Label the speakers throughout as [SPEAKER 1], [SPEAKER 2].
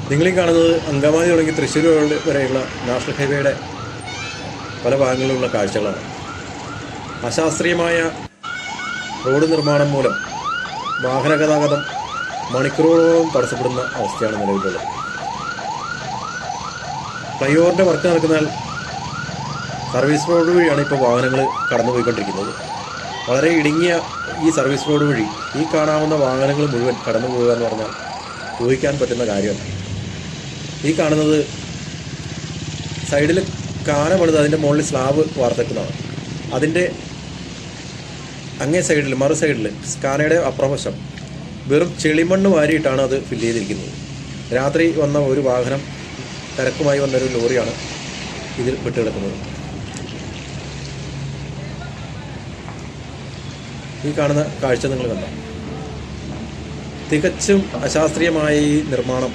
[SPEAKER 1] നിങ്ങളീ കാണുന്നത് അങ്കമാലി തുടങ്ങി തൃശ്ശൂർ വരെയുള്ള നാഷണൽ ഹൈവേയുടെ പല ഭാഗങ്ങളിലുള്ള കാഴ്ചകളാണ്. അശാസ്ത്രീയമായ റോഡ് നിർമ്മാണം മൂലം വാഹന ഗതാഗതം മണിക്കൂറുകളോളം തടസ്സപ്പെടുന്ന അവസ്ഥയാണ് നിലവിലുള്ളത്. ഫ്ലൈ ഓവറിൻ്റെ വർക്ക് നടക്കുന്നതിനാൽ സർവീസ് റോഡ് വഴിയാണ് ഇപ്പോൾ വാഹനങ്ങൾ കടന്നുപോയിക്കൊണ്ടിരിക്കുന്നത്. വളരെ ഇടുങ്ങിയ ഈ സർവീസ് റോഡ് വഴി ഈ കാണാവുന്ന വാഹനങ്ങൾ മുഴുവൻ കടന്നു പോകുക എന്ന് പറഞ്ഞാൽ ഊഹിക്കാൻ പറ്റുന്ന കാര്യമാണ്. ഈ കാണുന്നത് സൈഡിൽ കാന പണിത് അതിൻ്റെ മുകളിൽ സ്ലാബ് വാർത്തേക്കുന്നതാണ്. അതിൻ്റെ അങ്ങേ സൈഡിൽ മറു സൈഡിൽ കാനയുടെ അപ്പുറവശം വെറും ചെളിമണ്ണ് വാരിയിട്ടാണ് അത് ഫില്ല് ചെയ്തിരിക്കുന്നത്. രാത്രി വന്ന ഒരു വാഹനം തിരക്കുമായി വന്നൊരു ലോറിയാണ് ഇതിൽ വിട്ടുകിടക്കുന്നത്. ഈ കാണുന്ന കാഴ്ച നിങ്ങൾ കണ്ടോ? തികച്ചും അശാസ്ത്രീയമായ ഈ നിർമ്മാണം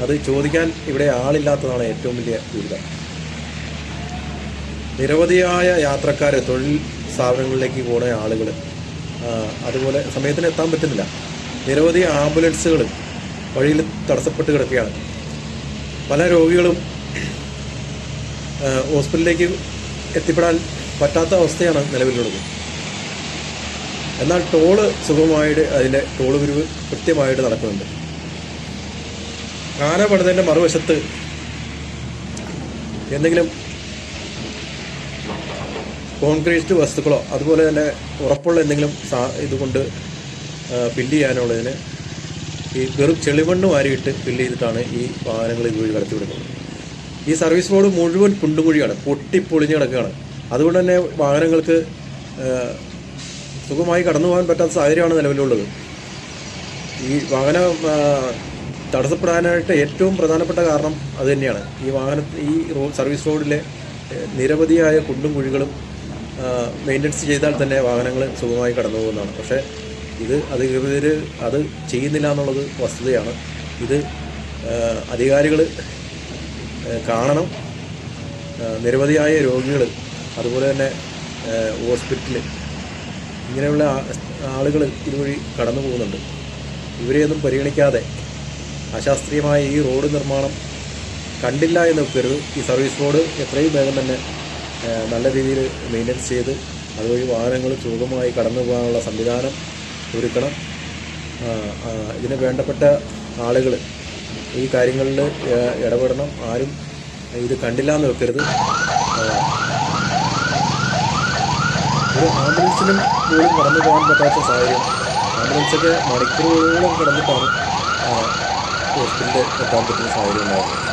[SPEAKER 1] അത് ചോദിക്കാൻ ഇവിടെ ആളില്ലാത്തതാണ് ഏറ്റവും വലിയ ദുരിതം. നിരവധിയായ യാത്രക്കാർ, തൊഴിൽ സ്ഥാപനങ്ങളിലേക്ക് പോകുന്ന ആളുകൾ, അതുപോലെ സമയത്തിന് എത്താൻ പറ്റുന്നില്ല. നിരവധി ആംബുലൻസുകൾ വഴിയിൽ തടസ്സപ്പെട്ട് കിടക്കുകയാണ്. പല രോഗികളും ഹോസ്പിറ്റലിലേക്ക് എത്തിപ്പെടാൻ പറ്റാത്ത അവസ്ഥയാണ് നിലവിലുള്ളത്. എന്നാൽ ടോള് സുഗമമായിട്ട് അതിൻ്റെ ടോള് പിരിവ് കൃത്യമായിട്ട് നടക്കുന്നുണ്ട്. കാന പണിതതിൻ്റെ മറുവശത്ത് എന്തെങ്കിലും കോൺക്രീറ്റ് വസ്തുക്കളോ അതുപോലെ തന്നെ ഉറപ്പുള്ള എന്തെങ്കിലും ഇതുകൊണ്ട് ഫില്ല് ചെയ്യാനുള്ളതിന് ഈ വെറും ചെളിമണ്ണ് വാരിയിട്ട് ഫില്ല് ചെയ്തിട്ടാണ് ഈ വാഹനങ്ങൾ ഇതുവഴി കടത്തിവിടുന്നത്. ഈ സർവീസ് റോഡ് മുഴുവൻ കുണ്ടുകുഴിയാണ്, പൊട്ടിപ്പൊളിഞ്ഞ് കിടക്കുകയാണ്. അതുകൊണ്ട് തന്നെ വാഹനങ്ങൾക്ക് സുഖമായി കടന്നു പോകാൻ പറ്റാത്ത സാഹചര്യമാണ് നിലവിലുള്ളത്. ഈ വാഹനം തടസ്സപ്പെടാനായിട്ട് ഏറ്റവും പ്രധാനപ്പെട്ട കാരണം അതുതന്നെയാണ്. ഈ സർവീസ് റോഡിലെ നിരവധിയായ കുണ്ടും കുഴികളും മെയിൻ്റനൻസ് ചെയ്താൽ തന്നെ വാഹനങ്ങൾ സുഖമായി കടന്നു പോകുന്നതാണ്. പക്ഷേ ഇത് അധികൃതർ അത് ചെയ്യുന്നില്ല എന്നുള്ളത് വസ്തുതയാണ്. ഇത് അധികാരികൾ കാണണം. നിരവധിയായ രോഗികൾ, അതുപോലെ തന്നെ ഹോസ്പിറ്റൽ, ഇങ്ങനെയുള്ള ആളുകൾ ഇതുവഴി കടന്നു പോകുന്നുണ്ട്. ഇവരെയൊന്നും പരിഗണിക്കാതെ അശാസ്ത്രീയമായ ഈ റോഡ് നിർമ്മാണം കണ്ടില്ല എന്ന് വെക്കരുത്. ഈ സർവീസ് റോഡ് എത്രയും വേഗം തന്നെ നല്ല രീതിയിൽ മെയിൻ്റനൻസ് ചെയ്ത് അതുവഴി വാഹനങ്ങൾ സുഗമമായി കടന്നു പോകാനുള്ള സംവിധാനം ഒരുക്കണം. ഇതിന് വേണ്ടപ്പെട്ട ആളുകൾ ഈ കാര്യങ്ങളിൽ ഇടപെടണം. ആരും ഇത് കണ്ടില്ല എന്ന് വെക്കരുത്. ഒരു ആംബുലൻസിനും പോലും കടന്നു പോകാൻ പറ്റാത്ത സാഹചര്യം. ആംബുലൻസൊക്കെ മണിക്കൂറുകളോളം കിടന്നിട്ടാണ് ഹോസ്പിറ്റലിൽ എത്താൻ പറ്റുന്ന സാഹചര്യം ഉണ്ടാകുന്നത്.